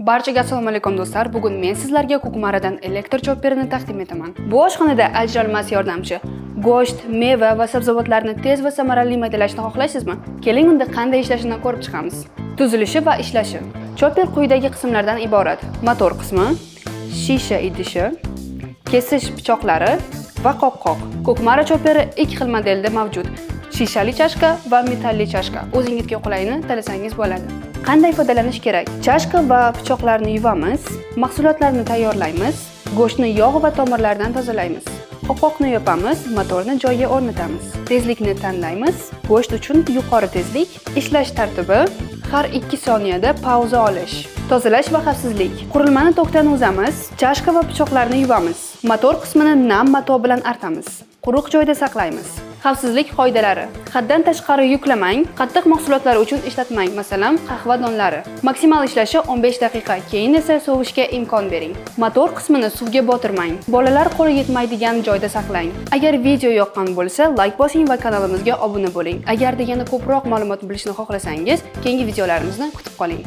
Barchaga assalomu alaykum do'stlar. Bugun men sizlarga Kukmaradan elektr chopperini taqdim etaman. Bu oshxonada ajralmas yordamchi. Go'sht, meva va sabzavotlarni tez va samarali maydalashni xohlaysizmi? Keling unda qanday ishlashini ko'rib chiqamiz. Tuzilishi va ishlashi. Chopper quyidagi qismlardan iborat: motor qismi, shisha idishi, kesish pichoqlari va qopqoq. Kukmara chopperi ikki xil modelda mavjud: shishali chashka va metalli chashka. O'zingizga qulayini tanlasangiz bo'ladi. Qanday foydalanish kerak? Chashka va pichoqlarni yuvamiz, mahsulotlarni tayyorlaymiz, go'shtni yog' va tomirlardan tozalaymiz. Qopqoqni yopamiz, motorni joyiga o'rnatamiz. Tezlikni tanlaymiz. Go'sht uchun yuqori tezlik, ishlash tartibi, har 2 soniyada pauza olish. Tozalash va xavfsizlik. Qurilmani tokdan uzamiz, chashka va pichoqlarni yuvamiz. Motor qismini nam mato bilan artamiz. Quruq joyda saqlaymiz. Xavfsizlik qoidalari. Haddan tashqari yuklamang, qattiq mahsulotlar uchun ishlatmang, masalan, qahva donlari. Maksimal ishlashi 15 daqiqa, keyin esa sovishga imkon bering. Motor qismini suvga botirmang. Bolalar qo'li yetmaydigan joyda saqlang. Agar video yoqqan bo'lsa, like bosing va kanalimizga obuna bo'ling. Agar yana ko'proq ma'lumot bilishni xohlasangiz, keyingi videolarimizni kutib qoling.